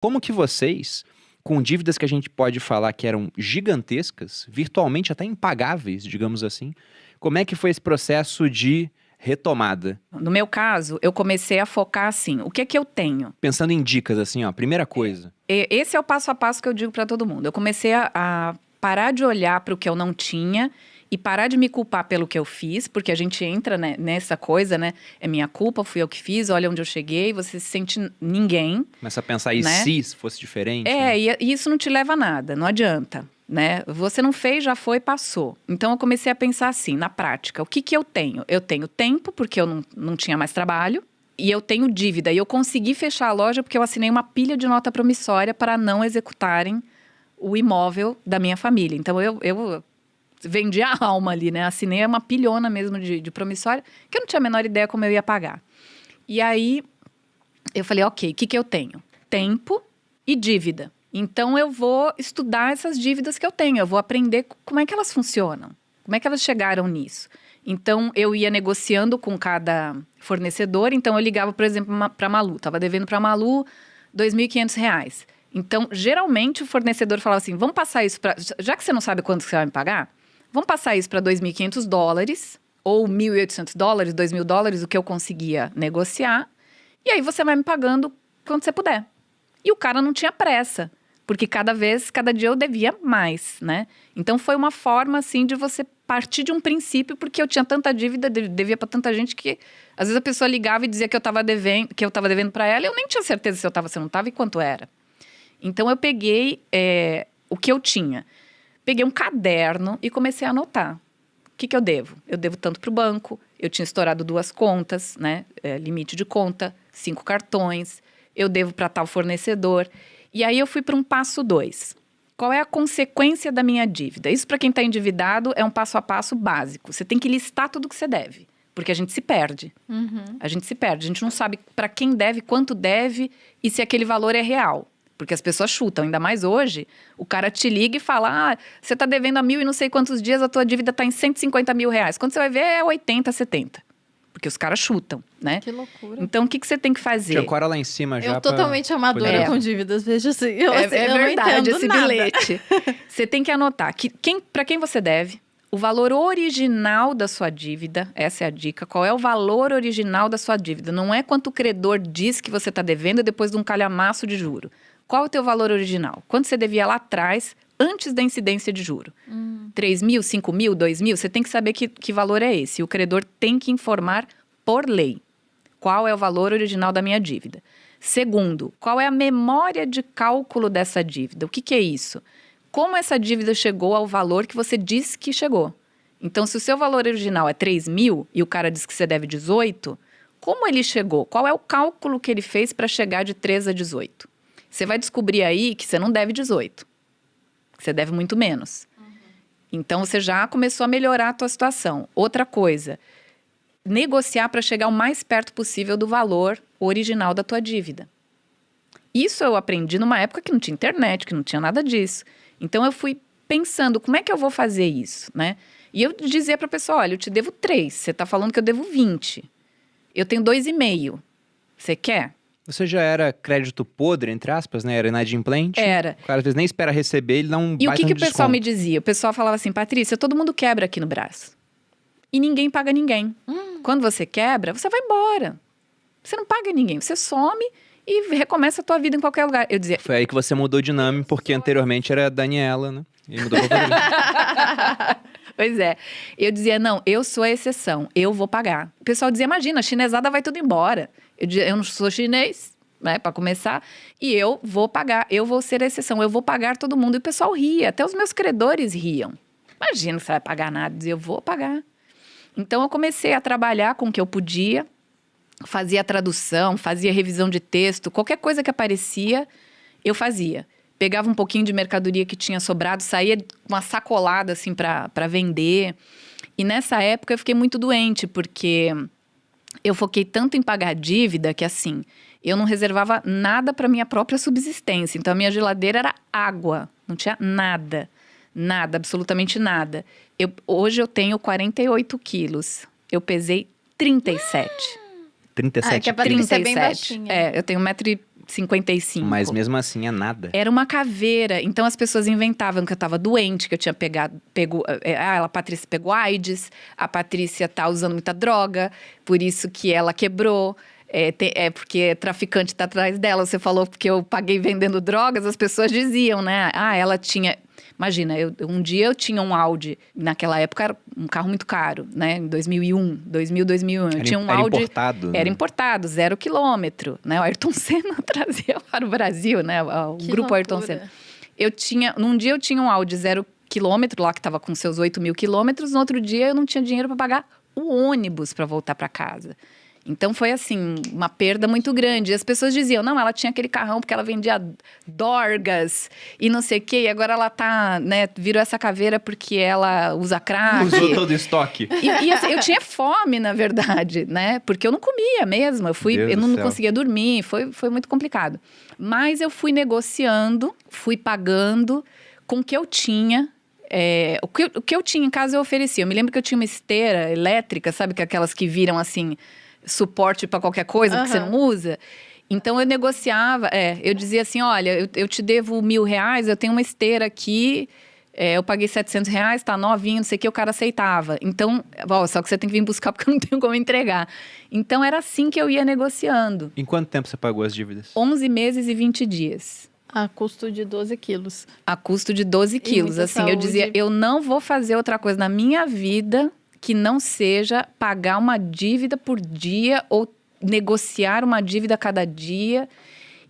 Como que vocês, com dívidas que a gente pode falar que eram gigantescas, virtualmente até impagáveis, digamos assim, como é que foi esse processo de retomada? No meu caso, eu comecei a focar assim, o que é que eu tenho? Pensando em dicas, assim, ó, primeira coisa. Esse é o passo a passo que eu digo para todo mundo. Eu comecei a parar de olhar para o que eu não tinha e parar de me culpar pelo que eu fiz, porque a gente entra, né, nessa coisa, né? É minha culpa, fui eu que fiz, olha onde eu cheguei, você se sente ninguém. Começa a pensar, e né? se fosse diferente? Né? E isso não te leva a nada, não adianta, né? Você não fez, já foi, passou. Então eu comecei a pensar assim, na prática, o que que eu tenho? Eu tenho tempo, porque eu não tinha mais trabalho, e eu tenho dívida. E eu consegui fechar a loja porque eu assinei uma pilha de nota promissória para não executarem o imóvel da minha família. Então eu vendi a alma ali, né? Assinei uma pilhona mesmo de promissória, que eu não tinha a menor ideia como eu ia pagar. E aí eu falei, ok, o que que eu tenho? Tempo e dívida. Então eu vou estudar essas dívidas que eu tenho, eu vou aprender como é que elas funcionam, como é que elas chegaram nisso. Então eu ia negociando com cada fornecedor, então eu ligava, por exemplo, para a Malu, estava devendo para a Malu R$2.500. Então, geralmente o fornecedor falava assim, vamos passar isso para, já que você não sabe quanto você vai me pagar, vamos passar isso para $2.500 ou $1.800, $2.000, o que eu conseguia negociar, e aí você vai me pagando quando você puder. E o cara não tinha pressa, porque cada dia eu devia mais, né? Então foi uma forma, assim, de você partir de um princípio, porque eu tinha tanta dívida, devia para tanta gente que às vezes a pessoa ligava e dizia que eu estava devendo para ela, e eu nem tinha certeza se eu estava, se eu não estava e quanto era. Então eu peguei o que eu tinha. Peguei um caderno e comecei a anotar. O que eu devo? Eu devo tanto para o banco, eu tinha estourado 2 contas, né? Limite de conta, 5 cartões, eu devo para tal fornecedor. E aí eu fui para um passo 2. Qual é a consequência da minha dívida? Isso para quem está endividado é um passo a passo básico. Você tem que listar tudo que você deve, porque a gente se perde. A gente se perde, a gente não sabe para quem deve, quanto deve e se aquele valor é real. Porque as pessoas chutam, ainda mais hoje, o cara te liga e fala, você está devendo a 1.000 e não sei quantos dias, a tua dívida está em R$150 mil. Quando você vai ver, é 80, 70. Porque os caras chutam, né? Que loucura. Então, o que você tem que fazer? Tinha cora lá em cima já. Eu totalmente amadora com dívidas, veja assim. Eu É não verdade entendo esse nada. bilhete. Você tem que anotar para quem você deve, o valor original da sua dívida, essa é a dica. Qual é o valor original da sua dívida? Não é quanto o credor diz que você está devendo depois de um calhamaço de juro. Qual é o teu valor original? Quanto você devia lá atrás, antes da incidência de juro? 3 mil, 5 mil, 2 mil? Você tem que saber que valor é esse. O credor tem que informar por lei qual é o valor original da minha dívida. Segundo, qual é a memória de cálculo dessa dívida? O que é isso? Como essa dívida chegou ao valor que você disse que chegou? Então, se o seu valor original é 3 mil e o cara diz que você deve 18, como ele chegou? Qual é o cálculo que ele fez para chegar de 3 a 18? Você vai descobrir aí que você não deve 18. Que você deve muito menos. Então, você já começou a melhorar a tua situação. Outra coisa, negociar para chegar o mais perto possível do valor original da tua dívida. Isso eu aprendi numa época que não tinha internet, que não tinha nada disso. Então, eu fui pensando, como é que eu vou fazer isso, né? E eu dizia para a pessoa, olha, eu te devo 3, você está falando que eu devo 20. Eu tenho 2,5. Você quer? Você já era crédito podre, entre aspas, né? Era inadimplente. Era. O cara às vezes nem espera receber, ele dá um E o baita que no o pessoal desconto. me dizia? O pessoal falava assim, Patrícia, todo mundo quebra aqui no Brás. E ninguém paga ninguém. Quando você quebra, você vai embora. Você não paga ninguém, você some e recomeça a tua vida em qualquer lugar. Eu dizia... Foi aí que você mudou de nome, porque anteriormente era Daniela, né? E mudou pra Patrícia. Pois é. Eu dizia, não, eu sou a exceção, eu vou pagar. O pessoal dizia, imagina, a chinesada vai tudo embora. Eu dizia, eu não sou chinês, né, para começar, e eu vou pagar, eu vou ser a exceção, eu vou pagar todo mundo. E o pessoal ria, até os meus credores riam. Imagina que você vai pagar nada. Eu dizia, eu vou pagar. Então, eu comecei a trabalhar com o que eu podia, fazia tradução, fazia revisão de texto, qualquer coisa que aparecia, eu fazia. Pegava um pouquinho de mercadoria que tinha sobrado, saía com uma sacolada, assim, para vender. E nessa época eu fiquei muito doente, porque eu foquei tanto em pagar dívida que, assim, eu não reservava nada para minha própria subsistência. Então, a minha geladeira era água, não tinha nada. Nada, absolutamente nada. Hoje eu tenho 48 quilos. Eu pesei 37. 37. que a Patrícia é bem 37. baixinha. É, eu tenho 1,70 55. Mas mesmo assim é nada. Era uma caveira. Então as pessoas inventavam que eu estava doente, que eu tinha a Patrícia pegou AIDS, a Patrícia tá usando muita droga, por isso que ela quebrou. Porque traficante tá atrás dela. Você falou que eu paguei vendendo drogas, as pessoas diziam, né? Ela tinha... Imagina, um dia eu tinha um Audi, naquela época era um carro muito caro, né? Em 2001. Eu tinha um Audi... Importado. Era importado, 0 quilômetro, né? O Ayrton Senna trazia para o Brasil, né? O grupo Ayrton Senna. Num dia eu tinha um Audi 0 quilômetro, lá que estava com seus 8 mil quilômetros. No outro dia eu não tinha dinheiro para pagar o ônibus para voltar para casa. Então, foi assim, uma perda muito grande. E as pessoas diziam, não, ela tinha aquele carrão porque ela vendia dorgas e não sei o quê. E agora ela tá, né, virou essa caveira porque ela usa crack. Usou todo o estoque. E assim, eu tinha fome, na verdade, né? Porque eu não comia mesmo. Eu não conseguia dormir, foi muito complicado. Mas eu fui negociando, fui pagando com o que eu tinha. O que eu tinha em casa eu oferecia. Eu me lembro que eu tinha uma esteira elétrica, sabe? Que aquelas que viram assim... suporte para qualquer coisa que você não usa. Então, eu negociava, eu dizia assim, olha, eu te devo R$1.000, eu tenho uma esteira aqui, eu paguei R$700, tá novinho, não sei o que, o cara aceitava. Então, só que você tem que vir buscar porque eu não tenho como entregar. Então, era assim que eu ia negociando. Em quanto tempo você pagou as dívidas? 11 meses e 20 dias. A custo de 12 quilos. A custo de 12 quilos. Assim, saúde. Eu dizia, eu não vou fazer outra coisa na minha vida... que não seja pagar uma dívida por dia ou negociar uma dívida a cada dia.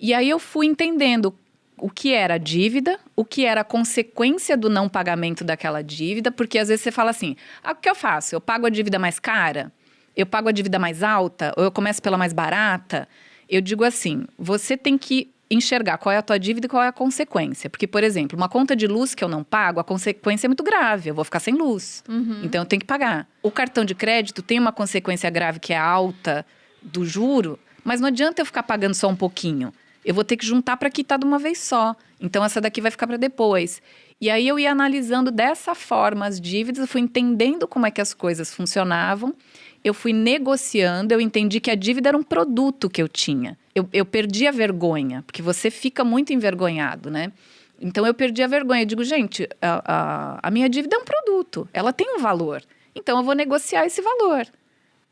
E aí eu fui entendendo o que era a dívida, o que era a consequência do não pagamento daquela dívida, porque às vezes você fala assim, o que eu faço? Eu pago a dívida mais cara? Eu pago a dívida mais alta? Ou eu começo pela mais barata? Eu digo assim, você tem que enxergar qual é a tua dívida e qual é a consequência. Porque, por exemplo, uma conta de luz que eu não pago, a consequência é muito grave. Eu vou ficar sem luz. Então, eu tenho que pagar. O cartão de crédito tem uma consequência grave, que é a alta do juro. Mas não adianta eu ficar pagando só um pouquinho. Eu vou ter que juntar para quitar de uma vez só. Então, essa daqui vai ficar para depois. E aí, eu ia analisando dessa forma as dívidas. Eu fui entendendo como é que as coisas funcionavam. Eu fui negociando, eu entendi que a dívida era um produto que eu tinha. Eu perdi a vergonha, porque você fica muito envergonhado, né? Então, eu perdi a vergonha. Eu digo, gente, a minha dívida é um produto, ela tem um valor. Então, eu vou negociar esse valor.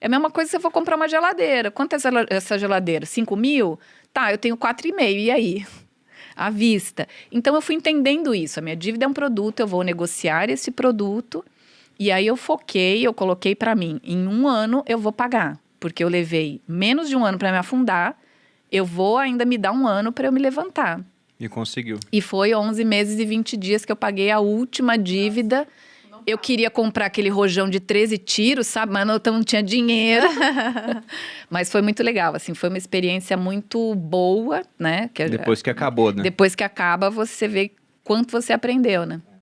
É a mesma coisa se eu for comprar uma geladeira. Quanto é essa geladeira? 5 mil? Tá, eu tenho 4,5, e aí? À vista. Então, eu fui entendendo isso. A minha dívida é um produto, eu vou negociar esse produto. E aí, eu coloquei para mim, em 1 ano eu vou pagar. Porque eu levei menos de 1 ano para me afundar, eu vou ainda me dar 1 ano para eu me levantar. E conseguiu. E foi 11 meses e 20 dias que eu paguei a última dívida. Eu queria comprar aquele rojão de 13 tiros, sabe? Mas não tinha dinheiro. Mas foi muito legal, assim. Foi uma experiência muito boa, né? Depois que acabou, né? Depois que acaba, você vê quanto você aprendeu, né?